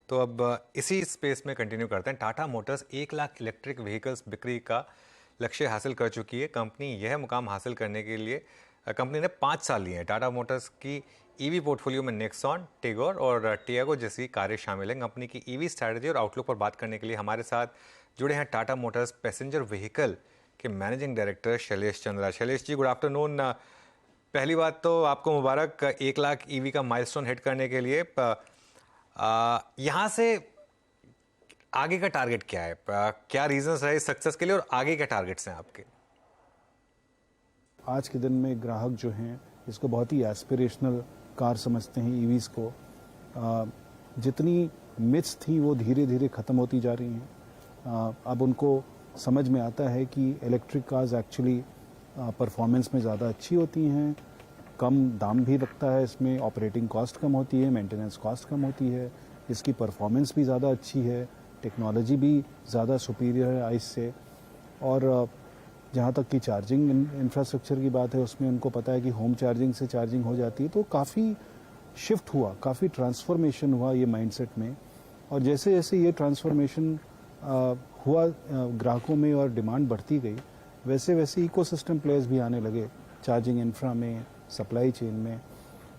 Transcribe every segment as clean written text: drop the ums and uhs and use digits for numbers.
तो अब इसी स्पेस में कंटिन्यू करते हैं। Tata Motors 1 lakh electric vehicles बिक्री का लक्ष्य हासिल कर चुकी है। कंपनी यह मुकाम हासिल करने के लिए कंपनी ने 5 साल लिए हैं। टाटा मोटर्स की ईवी पोर्टफोलियो में नेक्सॉन, टिगोर और टियागो जैसी कारें शामिल हैं। कंपनी की ईवी स्ट्रैटेजी और आउटलुक पर बात करने के लिए हमारे साथ जुड़े हैं टाटा मोटर्स पैसेंजर व्हीकल के managing director Shailesh Chandra. Shailesh ji, good afternoon. पहली बात तो आपको मुबारक 1 लाख ईवी का माइलस्टोन हिट करने के लिए। यहाँ से आगे का टारगेट क्या है? क्या रीजंस रहे सक्सेस के लिए और आगे क्या टारगेट्स हैं आपके? आज के दिन में ग्राहक जो हैं इसको बहुत ही एस्पिरेशनल कार समझते हैं ईवीज को। जितनी मिथ्स थी वो धीरे धीरे ख़त्म होती जा रही हैं। अब उनको समझ में आता है कि इलेक्ट्रिक कार्स एक्चुअली परफॉर्मेंस में ज़्यादा अच्छी होती हैं, कम दाम भी लगता है, इसमें ऑपरेटिंग कॉस्ट कम होती है, मेंटेनेंस कॉस्ट कम होती है, इसकी परफॉर्मेंस भी ज़्यादा अच्छी है, टेक्नोलॉजी भी ज़्यादा सुपीरियर है आइस से। और जहाँ तक कि चार्जिंग इंफ्रास्ट्रक्चर की बात है उसमें उनको पता है कि होम चार्जिंग से चार्जिंग हो जाती है। तो काफ़ी शिफ्ट हुआ, काफ़ी ट्रांसफॉर्मेशन हुआ ये माइंडसेट में। और जैसे जैसे ये ट्रांसफॉर्मेशन हुआ ग्राहकों में और डिमांड बढ़ती गई, वैसे वैसे इकोसिस्टम प्लेयर्स भी आने लगे चार्जिंग इंफ्रा में, सप्लाई चेन में।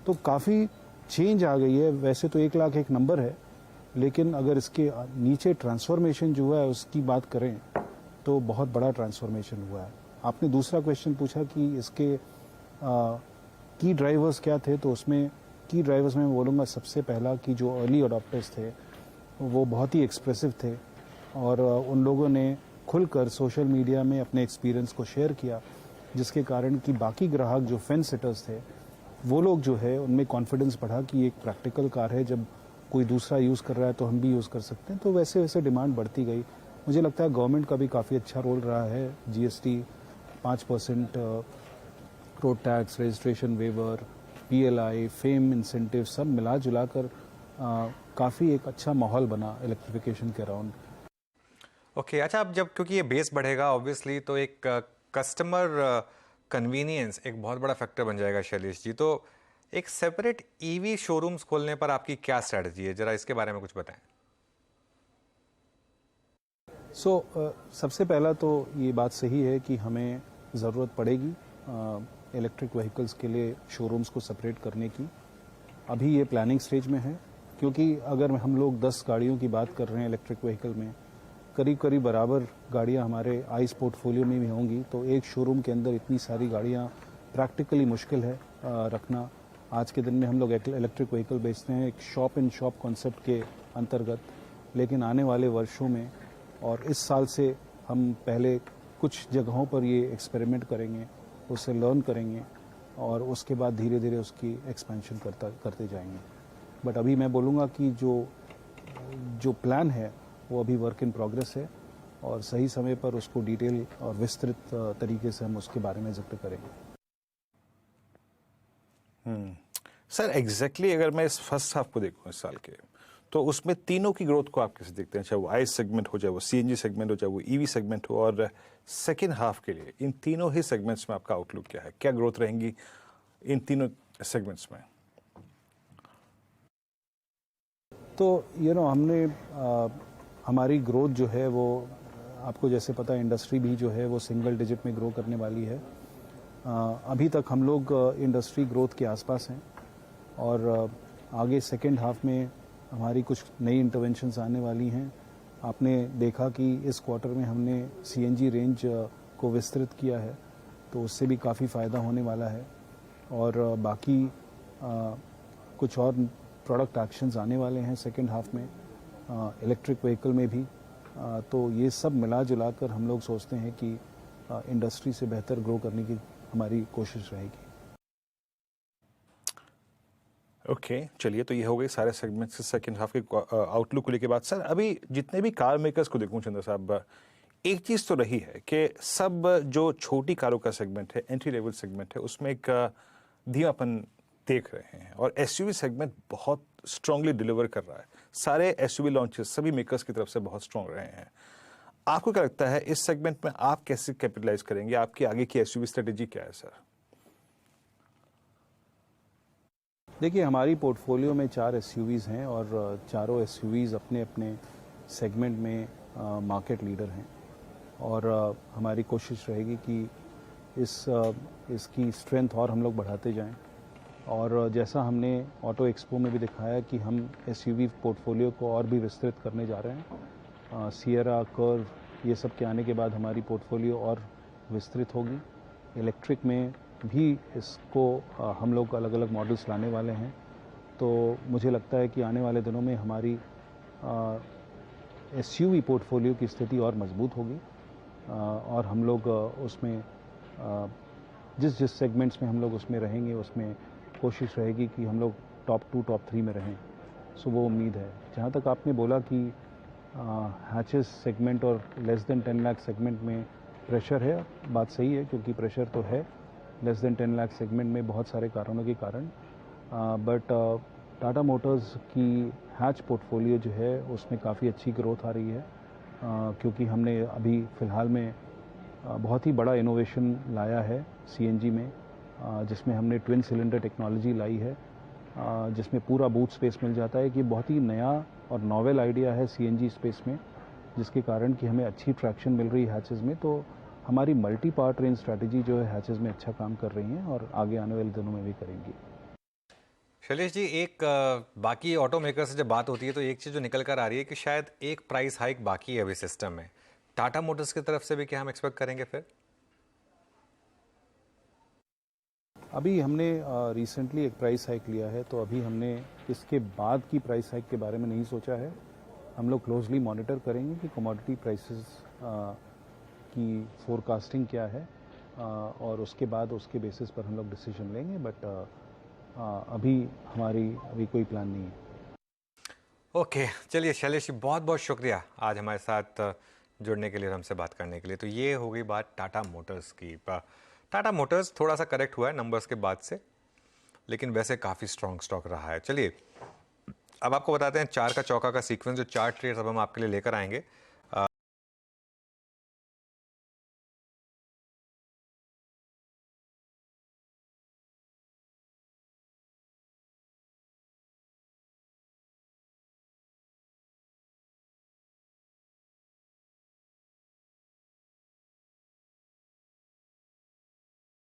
तो काफ़ी चेंज आ गई है। वैसे तो 1 लाख एक नंबर है, लेकिन अगर इसके नीचे ट्रांसफॉर्मेशन जो हुआ है उसकी बात करें तो बहुत बड़ा ट्रांसफॉर्मेशन हुआ है। आपने दूसरा क्वेश्चन पूछा कि इसके की ड्राइवर्स क्या थे, तो उसमें की ड्राइवर्स में बोलूँगा सबसे पहला कि जो अर्ली अडॉप्टर्स थे वो बहुत ही एक्सप्रेसिव थे और उन लोगों ने खुलकर सोशल मीडिया में अपने एक्सपीरियंस को शेयर किया, जिसके कारण कि बाकी ग्राहक जो फेंस सिटर्स थे वो लोग जो है उनमें कॉन्फिडेंस बढ़ा कि एक प्रैक्टिकल कार है, जब कोई दूसरा यूज़ कर रहा है तो हम भी यूज़ कर सकते हैं। तो वैसे वैसे डिमांड बढ़ती गई। मुझे लगता है गवर्नमेंट का भी काफ़ी अच्छा रोल रहा है। GST 5% road tax, registration waiver, PLI, FAME incentive सब मिला जुला कर काफ़ी एक अच्छा माहौल बना इलेक्ट्रिफिकेशन के अराउंड। ओके, अच्छा, अब जब क्योंकि ये बेस बढ़ेगा ऑब्वियसली तो एक कस्टमर कन्वीनियंस एक बहुत बड़ा फैक्टर बन जाएगा शैलेश जी। तो एक सेपरेट ईवी शोरूम्स खोलने पर आपकी क्या स्ट्रैटेजी है, जरा इसके बारे में कुछ बताएं। सबसे पहला तो ये बात सही है कि हमें ज़रूरत पड़ेगी इलेक्ट्रिक व्हीकल्स के लिए शोरूम्स को सेपरेट करने की। अभी ये प्लानिंग स्टेज में है, क्योंकि अगर हम लोग 10 गाड़ियों की बात कर रहे हैं इलेक्ट्रिक व्हीकल में, करीब करीब बराबर गाड़ियां हमारे आइस पोर्टफोलियो में भी होंगी। तो एक शोरूम के अंदर इतनी सारी गाड़ियां प्रैक्टिकली मुश्किल है रखना। आज के दिन में हम लोग इलेक्ट्रिक व्हीकल बेचते हैं एक शॉप इन शॉप कॉन्सेप्ट के अंतर्गत, लेकिन आने वाले वर्षों में और इस साल से हम पहले कुछ जगहों पर ये एक्सपेरिमेंट करेंगे, उससे लर्न करेंगे और उसके बाद धीरे धीरे उसकी एक्सपेंशन करते जाएंगे। बट अभी मैं बोलूँगा कि जो प्लान है वो अभी वर्क इन प्रोग्रेस है और सही समय पर उसको डिटेल और विस्तृत तरीके से हम उसके बारे में जिक्र करेंगे। सर एग्जैक्टली अगर मैं इस फर्स्ट हाफ को देखूं इस साल के, तो उसमें तीनों की ग्रोथ को आप कैसे देखते हैं? चाहे वो आइस सेगमेंट हो, चाहे वो सीएनजी सेगमेंट हो, चाहे वो ईवी सेगमेंट हो, और सेकेंड हाफ के लिए इन तीनों ही सेगमेंट्स में आपका आउटलुक क्या है? क्या ग्रोथ रहेंगी इन तीनों सेगमेंट्स में? तो हमने हमारी ग्रोथ जो है वो आपको जैसे पता है, इंडस्ट्री भी जो है वो सिंगल डिजिट में ग्रो करने वाली है। अभी तक हम लोग इंडस्ट्री ग्रोथ के आसपास हैं और आगे सेकेंड हाफ में हमारी कुछ नई इंटरवेंशंस आने वाली हैं। आपने देखा कि इस क्वार्टर में हमने सीएनजी रेंज को विस्तृत किया है, तो उससे भी काफ़ी फ़ायदा होने वाला है। और बाकी कुछ और प्रोडक्ट एक्शंस आने वाले हैं सेकेंड हाफ में इलेक्ट्रिक व्हीकल में भी। तो ये सब मिला जुला कर हम लोग सोचते हैं कि इंडस्ट्री से बेहतर ग्रो करने की हमारी कोशिश रहेगी। ओके, चलिए, तो ये हो गई सारे सेगमेंट्स से सेकेंड हाफ के आउटलुक को लेके बात। सर अभी जितने भी कार मेकर्स को देखूं चंद्र साहब, एक चीज़ तो रही है कि सब जो छोटी कारों का सेगमेंट है, एंट्री लेवल सेगमेंट है, उसमें एक धीमापन देख रहे हैं और एसयूवी सेगमेंट बहुत स्ट्रांगली डिलीवर कर रहा है। सारे एसयूवी लॉन्चेस सभी मेकर्स की तरफ से बहुत स्ट्रांग रहे हैं। आपको क्या लगता है इस सेगमेंट में आप कैसे कैपिटलाइज करेंगे? आपकी आगे की एसयूवी स्ट्रेटेजी क्या है सर? देखिए, हमारी पोर्टफोलियो में 4 एसयूवीज़ हैं और चारों एसयूवीज़ अपने अपने सेगमेंट में मार्केट लीडर हैं और हमारी कोशिश रहेगी कि इसकी स्ट्रेंथ और हम लोग बढ़ाते जाएं। और जैसा हमने ऑटो एक्सपो में भी दिखाया कि हम एसयूवी पोर्टफोलियो को और भी विस्तृत करने जा रहे हैं। सियरा, कर्व ये सब के आने के बाद हमारी पोर्टफोलियो और विस्तृत होगी। इलेक्ट्रिक में भी इसको हम लोग अलग अलग मॉडल्स लाने वाले हैं। तो मुझे लगता है कि आने वाले दिनों में हमारी एसयूवी पोर्टफोलियो की स्थिति और मजबूत होगी और हम लोग उसमें जिस सेगमेंट्स में हम लोग उसमें रहेंगे उसमें कोशिश रहेगी कि हम लोग टॉप 2 टॉप 3 में रहें। सो वो उम्मीद है। जहाँ तक आपने बोला कि हैचेस सेगमेंट और लेस देन 10 लाख सेगमेंट में प्रेशर है, बात सही है क्योंकि प्रेशर तो है लेस देन 10 लाख सेगमेंट में बहुत सारे कारणों के कारण। बट टाटा मोटर्स की हैच पोर्टफोलियो जो है उसमें काफ़ी अच्छी ग्रोथ आ रही है क्योंकि हमने अभी फ़िलहाल में बहुत ही बड़ा इनोवेशन लाया है सीएनजी में, जिसमें हमने ट्विन सिलेंडर टेक्नोलॉजी लाई है जिसमें पूरा बूट स्पेस मिल जाता है कि बहुत ही नया और नॉवेल आइडिया है सीएनजी स्पेस में, जिसके कारण कि हमें अच्छी ट्रैक्शन मिल रही है हैचेस में। तो हमारी मल्टी पावर ट्रेन स्ट्रैटेजी जो है हैचेस में अच्छा काम कर रही हैं और आगे आने वाले दिनों में भी करेंगी। शैलेश जी, एक बाकी ऑटो मेकर से जब बात होती है तो एक चीज़ जो निकल कर आ रही है कि शायद एक प्राइस हाइक बाकी है अभी सिस्टम में। टाटा मोटर्स की तरफ से भी क्या हम एक्सपेक्ट करेंगे फिर? अभी हमने रिसेंटली एक प्राइस हाइक लिया है तो अभी हमने इसके बाद की प्राइस हाइक के बारे में नहीं सोचा है। हम लोग क्लोजली मॉनिटर करेंगे कि कमोडिटी प्राइसेस की फोरकास्टिंग क्या है और उसके बाद उसके बेसिस पर हम लोग डिसीजन लेंगे। बट अभी कोई प्लान नहीं है। ओके, चलिए शैलेश जी, बहुत बहुत शुक्रिया आज हमारे साथ जुड़ने के लिए और हमसे बात करने के लिए। तो ये हो गई बात टाटा मोटर्स की। टाटा मोटर्स थोड़ा सा करेक्ट हुआ है नंबर्स के बाद से, लेकिन वैसे काफ़ी स्ट्रॉन्ग स्टॉक रहा है। चलिए अब आपको बताते हैं चार का चौका का सीक्वेंस, जो चार ट्रेड्स अब हम आपके लिए लेकर आएंगे।